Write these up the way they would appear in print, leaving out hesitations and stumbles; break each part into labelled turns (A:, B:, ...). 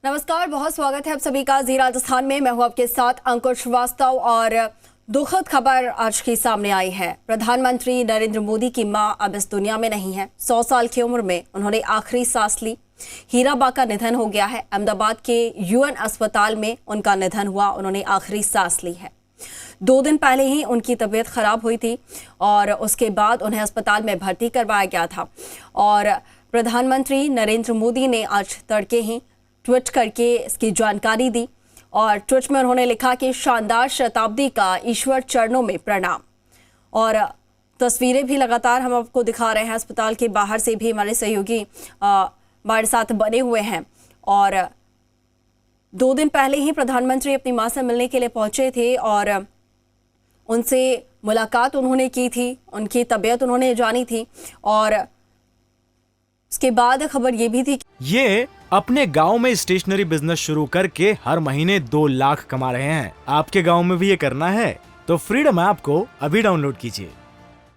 A: नमस्कार, बहुत स्वागत है आप सभी का जी राजस्थान में। मैं हूं आपके साथ अंकुर श्रीवास्तव और दुखद खबर आज की सामने आई है। प्रधानमंत्री नरेंद्र मोदी की मां अब इस दुनिया में नहीं है। 100 साल की उम्र में उन्होंने आखिरी सांस ली। हीराबा का निधन हो गया है। अहमदाबाद के यूएन अस्पताल में उनका निधन हुआ, उन्होंने आखिरी सांस ली है। 2 दिन पहले ही उनकी तबीयत खराब हुई थी और उसके बाद उन्हें अस्पताल में भर्ती करवाया गया था। और प्रधानमंत्री नरेंद्र मोदी ने आज तड़के ही ट्वीट करके इसकी जानकारी दी और ट्वीट में उन्होंने लिखा कि शानदार शताब्दी का ईश्वर चरणों में प्रणाम। और तस्वीरें भी लगातार हम आपको दिखा रहे हैं। अस्पताल के बाहर से भी हमारे सहयोगी हमारे साथ बने हुए हैं। और 2 दिन पहले ही प्रधानमंत्री अपनी मां से मिलने के लिए पहुंचे थे और उनसे मुलाकात उन्होंने की थी, उनकी तबीयत उन्होंने जानी थी। और उसके बाद खबर ये भी थी
B: ये अपने गांव में स्टेशनरी बिजनेस शुरू करके हर महीने 2 लाख कमा रहे हैं। आपके गांव में भी ये करना है तो फ्रीडम ऐप को अभी डाउनलोड कीजिए।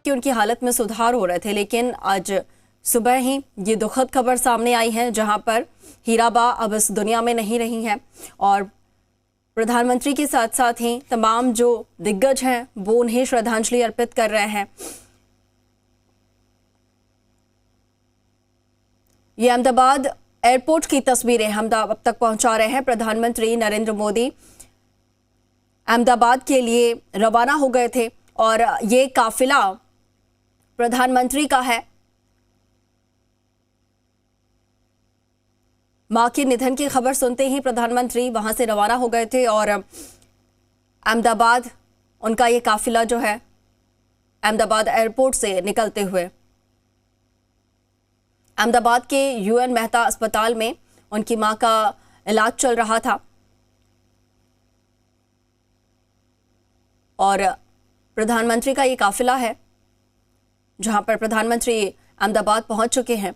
A: कि उनकी हालत में सुधार हो रहे थे, लेकिन आज सुबह ही ये दुखद खबर सामने आई है जहां पर हीराबा अब इस दुनिया में नहीं रही हैं। और प्रधानमंत्री के साथ साथ ही तमाम जो दिग्गज हैं वो उन्हें श्रद्धांजलि अर्पित कर रहे हैं। ये अहमदाबाद एयरपोर्ट की तस्वीरें हम अब तक पहुंचा रहे हैं। प्रधानमंत्री नरेंद्र मोदी अहमदाबाद के लिए रवाना हो गए थे और ये काफिला प्रधानमंत्री का है। मां के निधन की खबर सुनते ही प्रधानमंत्री वहां से रवाना हो गए थे और अहमदाबाद उनका ये काफिला जो है अहमदाबाद एयरपोर्ट से निकलते हुए अहमदाबाद के यूएन मेहता अस्पताल में उनकी मां का इलाज चल रहा था। और प्रधानमंत्री का ये काफिला है जहां पर प्रधानमंत्री अहमदाबाद पहुंच चुके हैं।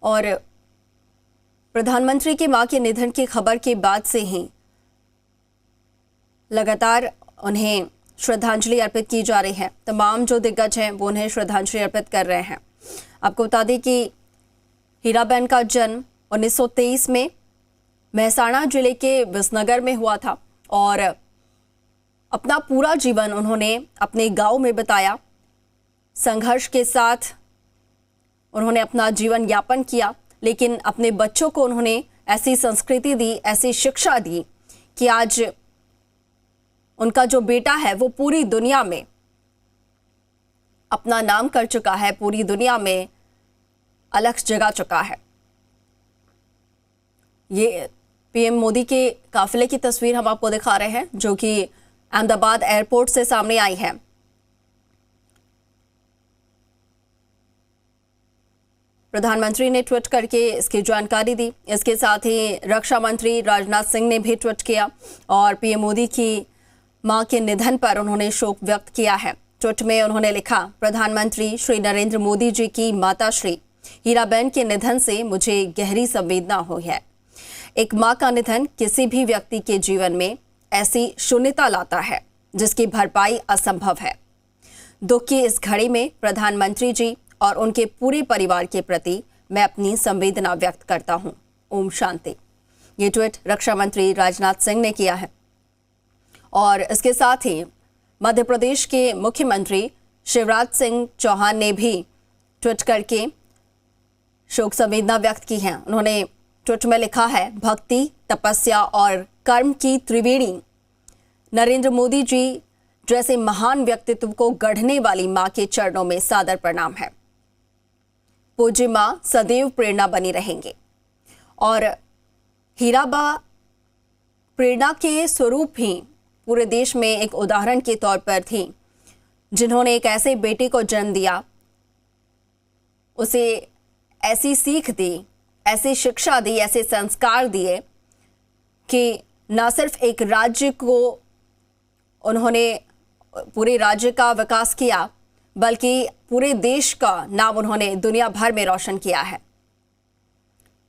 A: और प्रधानमंत्री की मां के निधन की खबर के बाद से ही लगातार उन्हें श्रद्धांजलि अर्पित की जा रही है। तमाम जो दिग्गज हैं वो उन्हें श्रद्धांजलि अर्पित कर रहे हैं। आपको बता दें कि हीराबेन का जन्म 1923 में मेहसाणा जिले के विसनगर में हुआ था और अपना पूरा जीवन उन्होंने अपने गांव में बिताया। संघर्ष के साथ उन्होंने अपना जीवन यापन किया, लेकिन अपने बच्चों को उन्होंने ऐसी संस्कृति दी, ऐसी शिक्षा दी कि आज उनका जो बेटा है वो पूरी दुनिया में अपना नाम कर चुका है, पूरी दुनिया में अलग जगा चुका है। ये पीएम मोदी के काफिले की तस्वीर हम आपको दिखा रहे हैं जो कि अहमदाबाद एयरपोर्ट से सामने आई है। प्रधानमंत्री ने ट्वीट करके इसकी जानकारी दी। इसके साथ ही रक्षा मंत्री राजनाथ सिंह ने भी ट्वीट किया और पीएम मोदी की मां के निधन पर उन्होंने शोक व्यक्त किया है। ट्वीट में उन्होंने लिखा, प्रधानमंत्री श्री नरेंद्र मोदी जी की माता श्री हीराबेन के निधन से मुझे गहरी संवेदना हुई है। एक मां का निधन किसी भी व्यक्ति के जीवन में ऐसी शून्यता लाता है जिसकी भरपाई असंभव है। दुख की इस घड़ी में प्रधानमंत्री जी और उनके पूरे परिवार के प्रति मैं अपनी संवेदना व्यक्त करता हूं। ओम शांति। ये ट्वीट रक्षा मंत्री राजनाथ सिंह ने किया है। और इसके साथ ही मध्य प्रदेश के मुख्यमंत्री शिवराज सिंह चौहान ने भी ट्वीट करके शोक संवेदना व्यक्त की है। उन्होंने ट्वीट में लिखा है, भक्ति, तपस्या और कर्म की त्रिवेणी नरेंद्र मोदी जी जैसे महान व्यक्तित्व को गढ़ने वाली मां के चरणों में सादर प्रणाम है। पूज्य मां सदैव प्रेरणा बनी रहेंगे। और हीराबा प्रेरणा के स्वरूप ही पूरे देश में एक उदाहरण के तौर पर थी, जिन्होंने एक ऐसे बेटे को जन्म दिया, उसे ऐसी सीख दी, ऐसी शिक्षा दी, ऐसे संस्कार दिए कि न सिर्फ एक राज्य को उन्होंने पूरे राज्य का विकास किया, बल्कि पूरे देश का नाम उन्होंने दुनिया भर में रोशन किया है।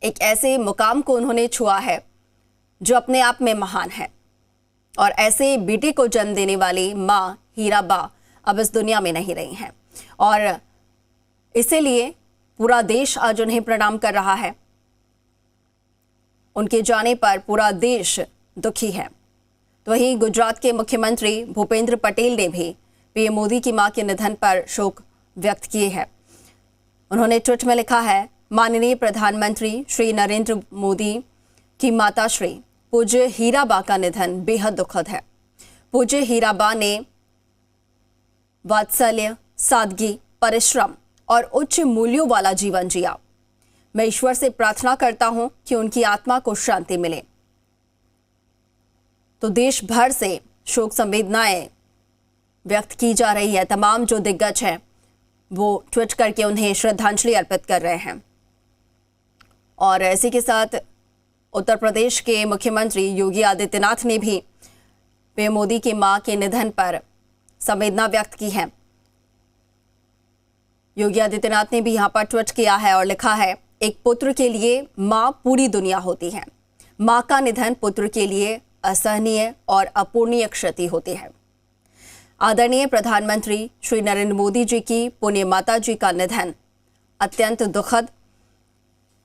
A: एक ऐसे मुकाम को उन्होंने छुआ है जो अपने आप में महान है। और ऐसे बेटे को जन्म देने वाली मां हीराबा अब इस दुनिया में नहीं रही हैं। और इसीलिए पूरा देश आज उन्हें प्रणाम कर रहा है। उनके जाने पर पूरा देश दुखी है। तो वहीं गुजरात के मुख्यमंत्री भूपेंद्र पटेल ने भी पीएम मोदी की मां के निधन पर शोक व्यक्त किए हैं। उन्होंने ट्वीट में लिखा है, माननीय प्रधानमंत्री श्री नरेंद्र मोदी की माता श्री पूज्य हीराबा का निधन बेहद दुखद है। पूज्य हीराबा ने वात्सल्य, सादगी, परिश्रम और उच्च मूल्यों वाला जीवन जिया। मैं ईश्वर से प्रार्थना करता हूं कि उनकी आत्मा को शांति मिले। तो देश भर से शोक संवेदनाएं व्यक्त की जा रही है। तमाम जो दिग्गज हैं वो ट्वीट करके उन्हें श्रद्धांजलि अर्पित कर रहे हैं। और इसी के साथ उत्तर प्रदेश के मुख्यमंत्री योगी आदित्यनाथ ने भी पीएम मोदी की मां के निधन पर संवेदना व्यक्त की है। योगी आदित्यनाथ ने भी यहां पर ट्वीट किया है और लिखा है, एक पुत्र के लिए मां पूरी दुनिया होती है। मां का निधन पुत्र के लिए असहनीय और अपूर्णीय क्षति होती है। आदरणीय प्रधानमंत्री श्री नरेंद्र मोदी जी की पुण्य माता जी का निधन अत्यंत दुखद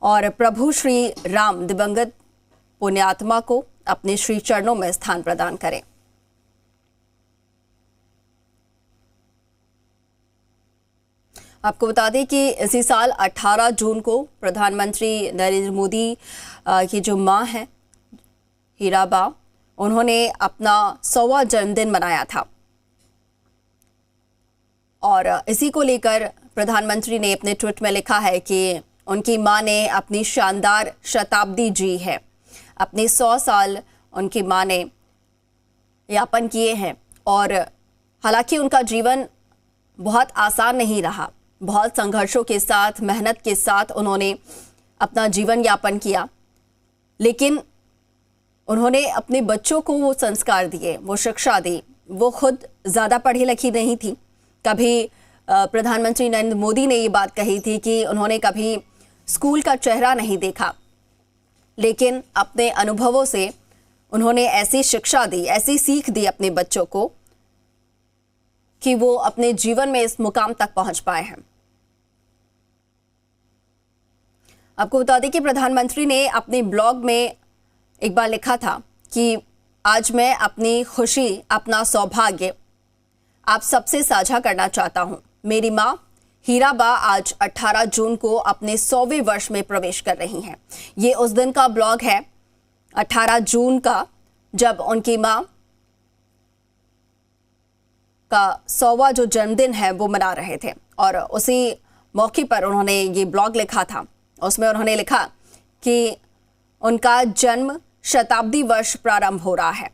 A: और प्रभु श्री राम दिवंगत पुण्य आत्मा को अपने श्री चरणों में स्थान प्रदान करें। आपको बता दें कि इसी साल 18 जून को प्रधानमंत्री नरेंद्र मोदी की जो मां है हीराबा, उन्होंने अपना 100वां जन्मदिन मनाया था। और इसी को लेकर प्रधानमंत्री ने अपने ट्वीट में लिखा है कि उनकी मां ने अपनी शानदार शताब्दी जी है। अपने 100 साल उनकी मां ने यापन किए हैं और हालांकि उनका जीवन बहुत आसान नहीं रहा। बहुत संघर्षों के साथ, मेहनत के साथ उन्होंने अपना जीवन यापन किया, लेकिन उन्होंने अपने बच्चों को वो संस्कार दिए, वो शिक्षा दी। वो खुद ज़्यादा पढ़ी लिखी नहीं थी। कभी प्रधानमंत्री नरेंद्र मोदी ने ये बात कही थी कि उन्होंने कभी स्कूल का चेहरा नहीं देखा, लेकिन अपने अनुभवों से उन्होंने ऐसी शिक्षा दी, ऐसी सीख दी अपने बच्चों को कि वो अपने जीवन में इस मुकाम तक पहुंच पाए हैं। आपको बता दें कि प्रधानमंत्री ने अपने ब्लॉग में एक बार लिखा था कि आज मैं अपनी खुशी, अपना सौभाग्य आप सबसे साझा करना चाहता हूं। मेरी मां हीराबा आज 18 जून को अपने 100वें वर्ष में प्रवेश कर रही हैं। ये उस दिन का ब्लॉग है 18 जून का, जब उनकी मां का 100वां जो जन्मदिन है वो मना रहे थे। और उसी मौके पर उन्होंने ये ब्लॉग लिखा था। उसमें उन्होंने लिखा कि उनका जन्म शताब्दी वर्ष प्रारंभ हो रहा है।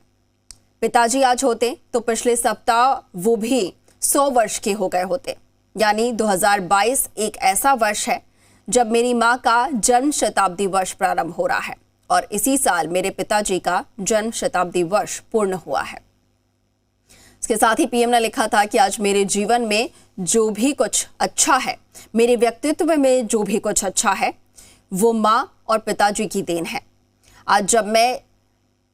A: पिताजी आज होते तो पिछले सप्ताह वो भी 100 वर्ष के हो गए होते। यानी 2022 एक ऐसा वर्ष है जब मेरी मां का जन्म शताब्दी वर्ष प्रारंभ हो रहा है और इसी साल मेरे पिताजी का जन्म शताब्दी वर्ष पूर्ण हुआ है। इसके साथ ही पीएम ने लिखा था कि आज मेरे जीवन में जो भी कुछ अच्छा है, मेरे व्यक्तित्व में जो भी कुछ अच्छा है, वो मां और पिताजी की देन है। आज जब मैं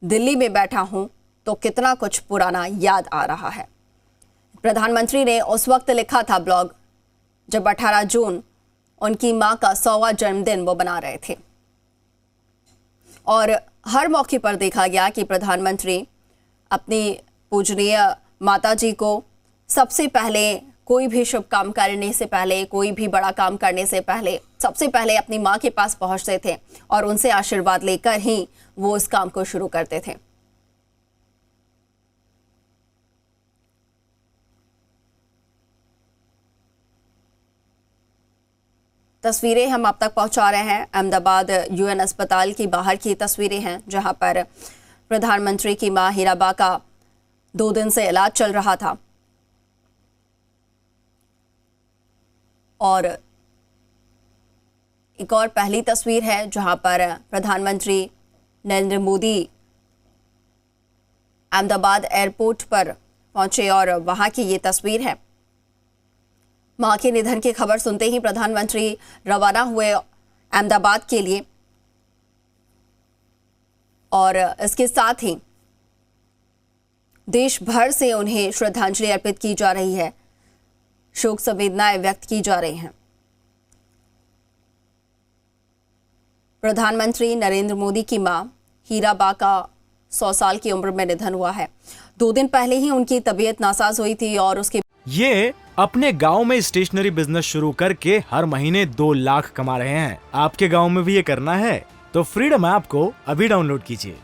A: दिल्ली में बैठा हूं तो कितना कुछ पुराना याद आ रहा है। प्रधानमंत्री ने उस वक्त लिखा था ब्लॉग जब 18 जून उनकी मां का 100वां जन्मदिन वो बना रहे थे। और हर मौके पर देखा गया कि प्रधानमंत्री अपनी पूजनीय माता जी को सबसे पहले कोई भी शुभ काम करने से पहले, कोई भी बड़ा काम करने से पहले सबसे पहले अपनी मां के पास पहुंचते थे और उनसे आशीर्वाद लेकर ही वो इस काम को शुरू करते थे। तस्वीरें हम आप तक पहुंचा रहे हैं। अहमदाबाद यूएन अस्पताल की बाहर की तस्वीरें हैं जहां पर प्रधानमंत्री की मां हीराबा का 2 दिन से इलाज चल रहा था। और एक और पहली तस्वीर है जहां पर प्रधानमंत्री नरेंद्र मोदी अहमदाबाद एयरपोर्ट पर पहुंचे और वहां की ये तस्वीर है। मां के निधन की खबर सुनते ही प्रधानमंत्री रवाना हुए अहमदाबाद के लिए और इसके साथ ही देश भर से उन्हें श्रद्धांजलि अर्पित की जा रही है, शोक संवेदनाएं व्यक्त की जा रही हैं। प्रधानमंत्री नरेंद्र मोदी की मां हीराबा का 100 साल की उम्र में निधन हुआ है। 2 दिन पहले ही उनकी तबीयत नासाज हुई थी और उसके
B: ये अपने गांव में स्टेशनरी बिजनेस शुरू करके हर महीने 2 लाख कमा रहे हैं। आपके गांव में भी ये करना है तो फ्रीडम ऐप को अभी डाउनलोड कीजिए।